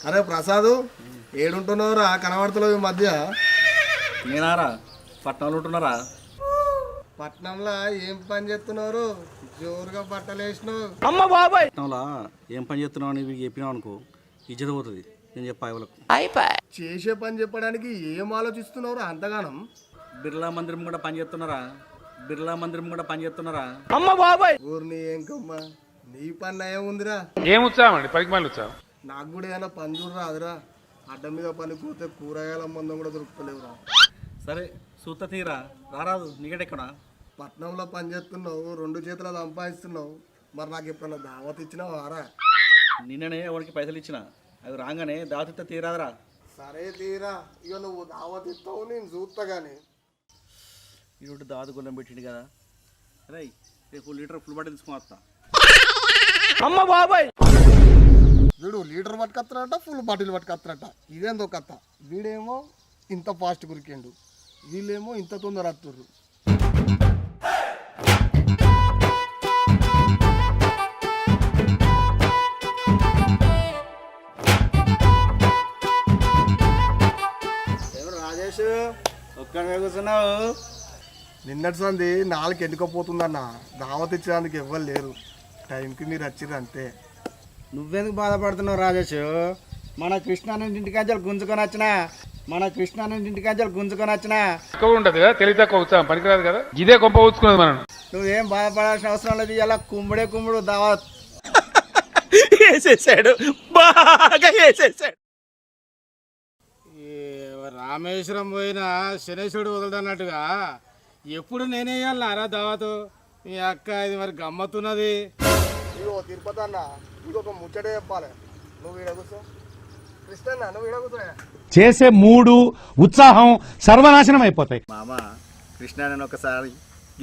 అరే ప్రసాదు ఏడుంటున్నావురా కనబడతలేవు ఈ మధ్య? నేనారా పట్టణంలో ఉంటున్నారా? పట్నంలో ఏం పని చేస్తున్నారు? జోరుగా బట్టలు వేసినావు. పట్టణంలో ఏం పని చేస్తున్నావు అని చెప్పినావు అనుకో ఇజ్జత పోతుంది. నేను చెప్పా వాళ్ళకు చేసే పని చెప్పడానికి ఏం ఆలోచిస్తున్నావురా అంతగానం? బిర్లా మందిరం కూడా పని చేస్తున్నారా? బిర్లా మందిరం కూడా పని చేస్తున్నారా? ఊరిని ఏం కమ్మా నీ పని నయం ఉందిరా. ఏం ఉత్సాహం అండి, పనికి మళ్ళీ ఉత్సాహం. నాకు కూడా ఏమైనా పని చూడరా అదిరా. అడ్డం మీద పని పోతే కూరగాయల మందం కూడా దొరుకుతలేవురా. సరే సూత తీరా రారాదు నీకెటెక్కడా? పట్నంలో పని చేస్తున్నావు, 2 చేతుల సంపాదిస్తున్నావు, మరి నాకు ఎప్పుడన్నా దావత్ ఇచ్చినావు ఆరా? నిన్ననే ఎవరికి పైసలు ఇచ్చిన అవి రాగానే దాతితో తీరాదరా. సరే తీరా, ఇక నువ్వు దావత్ ఇస్తావు నేను చూస్తా కానీ. ఈరోజు దావత్ గుళ్ళం పెట్టిండు కదా. అరే రేపు లీటర్ ఫుల్ బాటిల్ తీసుకుని వస్తా. వీడు లీటర్ పట్టుకత్తరట, ఫుల్ బాటిల్ పట్టుకత్తరట. ఇదేందో కథ. వీడేమో ఇంత ఫాస్ట్ కురికిండు, వీళ్ళేమో ఇంత తొందర అత్తుర్రు. రాజేష్ ఒక్కడే కూర్చున్నావు? నిన్నటి సంది 4 ఎండుకపోతుందన్న. దావత్ ఇచ్చేందుకు ఎవ్వరు లేరు. టైంకి మీరు వచ్చిర్రు అంతే. నువ్వెందుకు బాధపడుతున్నావు రాజేష్? మన కృష్ణానంటింటికాంచాలు గుంజుకొని వచ్చినా ఎక్కువ ఉంటుంది కదా, తెలివి తక్కువ ఉత్సాహం పనికిరాదు కదా. ఇదే గొప్ప ఊచుకున్నది మనం. నువ్వేం బాధపడాల్సిన అవసరం లేదు. ఇలా కుమ్ముడు దావత్ వేసేసాడు, బాగా వేసేసాడు. రామేశ్వరం పోయిన శనేశ్వరుడు వదలడన్నట్టుగా ఎప్పుడు నేనే ఇవ్వాలన్నారా దావతు? మీ అక్క ఇది మరి గమ్మత్తున్నది. ఇగో తిరుపతి అన్న, ఇంకొక ముచ్చటే చెప్పాలి. నువ్వు ఈడ కూర్చో. కృష్ణన్న నువ్వు ఈడ కూర్చో. చేసే మూడు ఉత్సాహం సర్వనాశనం అయిపోతాయి. మామ కృష్ణ నేను ఒకసారి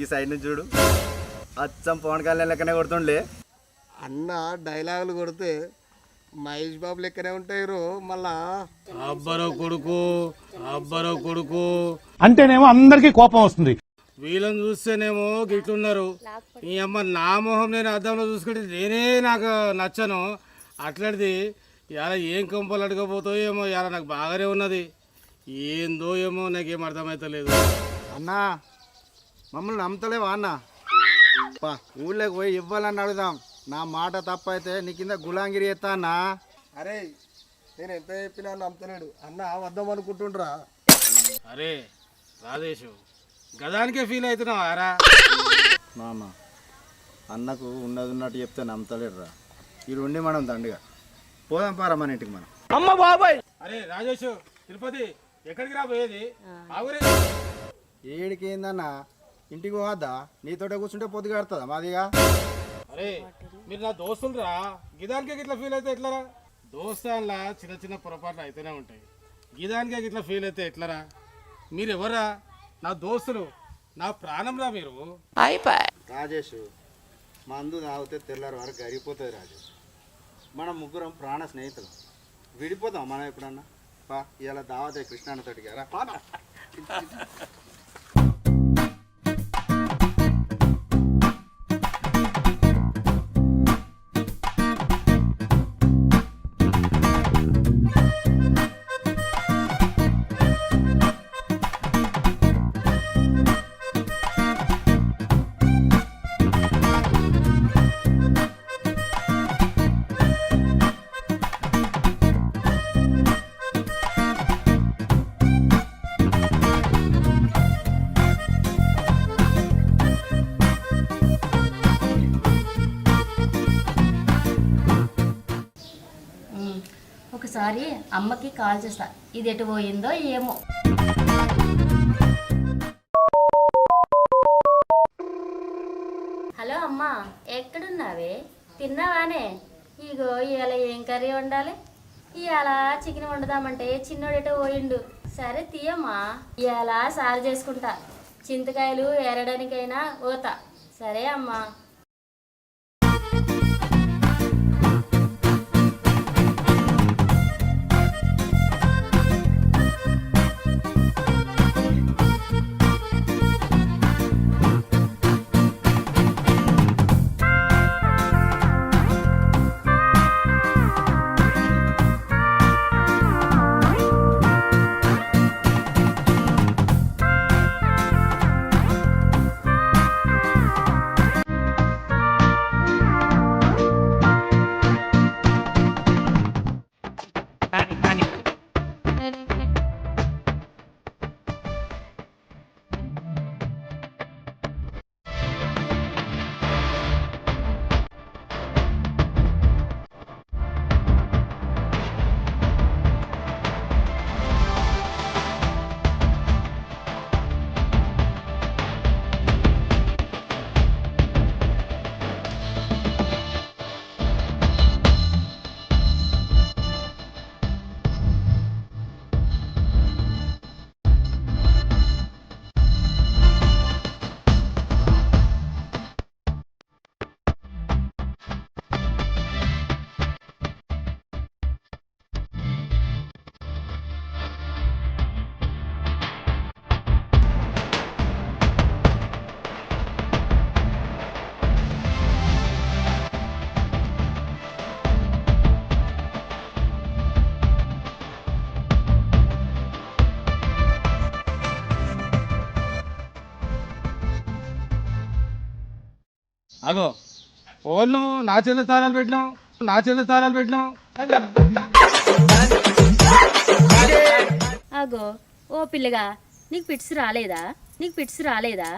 ఈ సైడ్ నుంచి చూడు, అచ్చం పవన్ కళ్యాణ్ లెక్కనే కొడుతుండే. అన్న డైలాగులు కొడితే మహేష్ బాబు లెక్కనే ఉంటాయి రో. మళ్ళా అబ్బరో కొడుకు అంటేనేమో అందరికీ కోపం వస్తుంది. వీళ్ళని చూస్తేనేమో గిట్లున్నారు. ఈ అమ్మ నా మొహం నేను అద్దంలో చూసుకుంటే నేనే నాకు నచ్చను. అట్లాంటిది ఇలా ఏం కంపలు అడగబోతాయో ఏమో. ఇలా నాకు బాగానే ఉన్నది. ఏందో ఏమో నాకేం అర్థమవుతలేదు. అన్నా మమ్మల్ని నమ్మతలేవా అన్న? ఊళ్ళోకి పోయి ఇవ్వాలని అడుగుదాం. నా మాట తప్పైతే నీ కింద గులాంగిరి ఎత్తా అన్నా. అరే నేను ఎంత చెప్పినా నమ్మతలేడు అన్న. వద్దాం అనుకుంటుండ్రా. అరే రాజేషు గదానికే ఫీల్ అవుతున్నావు ఆరా? మామ అన్నకు ఉన్నది ఉన్నట్టు చెప్తే నమ్మతలేడురా. ఇది ఉండి మనం దండిగా పోదాం పారా మన ఇంటికి మనం. అరే రాజేషు తిరుపతి ఎక్కడికి రా పోయేది? ఏడికి ఏందన్నా, ఇంటికి పోవద్దా? నీతోటే కూర్చుంటే పొద్దుగా ఆడుతుందా మాదిగా? అరే మీరు నా దోస్తులురా, గిదానికే ఇట్లా ఫీల్ అయితే ఎట్లరా? దోస్తాన్లా చిన్న చిన్న పొరపాట్లు అయితేనే ఉంటాయి. గిదానికే ఇట్లా ఫీల్ అయితే ఎట్లరా? మీరు ఎవరా? నా దోస్తులు, నా ప్రాణంరా మీరు. రాజేష్ మందు తాగితే తెల్లారి వరకు అరిగిపోతుంది రాజేష్. మనం ముగ్గురం ప్రాణ స్నేహితులు. విడిపోతాం మనం ఎప్పుడన్నా? ఇలా దావతే కృష్ణాన్నతోటి కదా. ఒకసారి అమ్మకి కాల్ చేస్తా, ఇది ఎటు పోయిందో ఏమో. హలో అమ్మా, ఎక్కడున్నావే? తిన్నావానే? ఇగో ఇవాళ ఏం కర్రీ వండాలి? ఇవాళ చికెన్ వండుదామంటే చిన్నోడు ఎటో పోయిండు. సరే తీయమ్మా, ఇవాళ సారు చేసుకుంటా. చింతకాయలు ఏరడానికైనా పోతా. సరే అమ్మా. అగో ఓళ్ళు నా చెల్లె తాళాలు పెట్టినాం అగో ఓ పిల్లగా నీకు పిట్స్ రాలేదా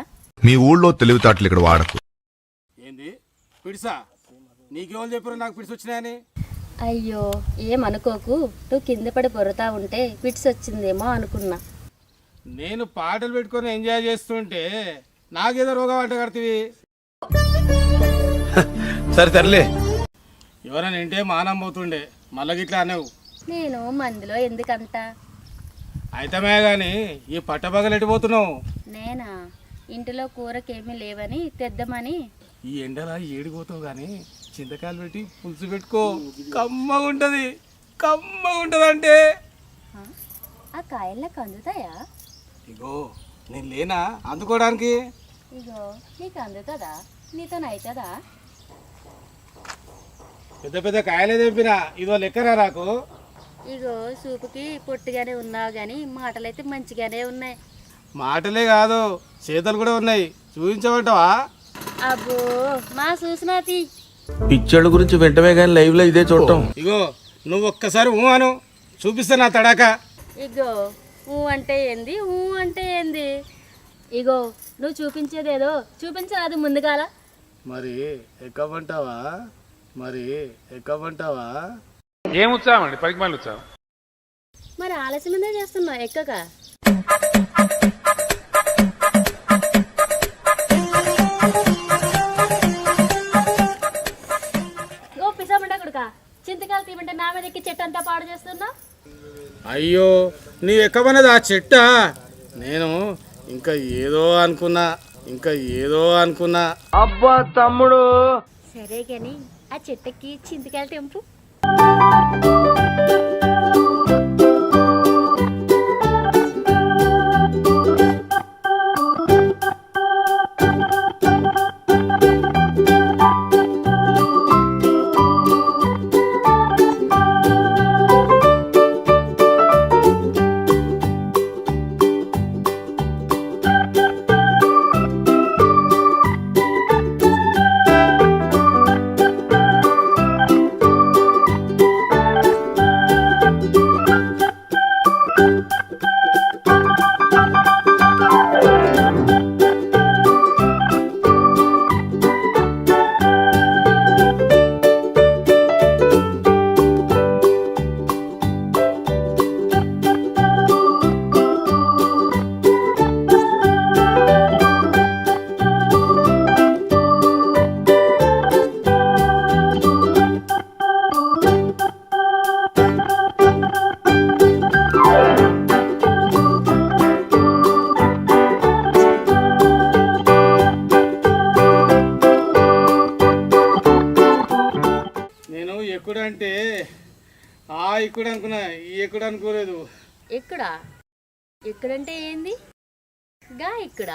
మీ ఊళ్ళో తెలివితేటలు ఇక్కడ వాడకు. ఏంది పిడిసా? నీకెవరు చెప్పారు నాకు పిడిసి వచ్చినాయని? అయ్యో ఏమనుకోకు, నువ్వు కింద పడి బొరుతా ఉంటే పిట్స్ వచ్చిందేమో అనుకున్నా. నేను పాటలు పెట్టుకొని ఎంజాయ్ చేస్తుంటే నాకేదో రోగం అంట కడుతుంది. సరే తరలే. ఎవరైనా వింటే మానం పోతుండే మళ్ళీ గిట్లా అనేవు. నేను మందులో ఎందుకంట. అయితమే గాని ఈ పట్టబగలు ఎట్టిపోతున్నావు? నేనా ఇంటిలో కూరకేమీ లేవని తెద్దామని. ఈ ఎండలా ఏడిపోతావు గాని చింతకాయలు పెట్టి పులుసు పెట్టుకో, కమ్మగా ఉంటది అంటే. ఆ కాయల్లోకి అందుతాయా? ఇగో నేను లేనా అందుకోవడానికి? ఇగో నీకు అందుతుందా? నీతోనవుతుందా? పెద్ద పెద్ద కాయలే తెంపినా ఇదో లెక్కరా నాకు. ఇగో సూపుకి పొట్టిగానే ఉన్నావు కానీ మాటలైతే మంచిగానే ఉన్నాయి. మాటలే కాదు చేతలు కూడా ఉన్నాయి, చూపించమంటావా? అబ్బో మా చూసినాతి. పిక్చర్ల గురించి వెంటనే కానీ లైవ్ లో ఇదే చూడటం. ఇగో నువ్వు ఒక్కసారి అను, చూపిస్తా నా తడాక. ఇగో ఊ అంటే ఏంది? ఇగో నువ్వు చూపించేదేదో చూపించరాదు ముందుగాల. మరి ఎక్కమంటావా? ఏం ఉత్సాహం అండి, పనికి మళ్ళీ ఉత్సాహం. మరి ఆలస్యమే చేస్తున్నావు ఎక్కక. ఓ పిసామంట కొడుకా, చింతకాయలు తీమంటే నా మీద ఎక్కి చెట్టు అంతా పాడు చేస్తున్నా. అయ్యో నీ ఎక్కమన్నది ఆ చెట్టా? నేను ఇంకా ఏదో అనుకున్నా. అబ్బా తమ్ముడు, సరే గాని ఆ చెట్టుకి చింతకాయలు తెంపు. ఎక్కుడంటే ఆ ఎక్కుడు అనుకున్నా, ఈ ఎక్కుడు అనుకోలేదు. ఎక్కడంటే ఏంది? గా ఇక్కడ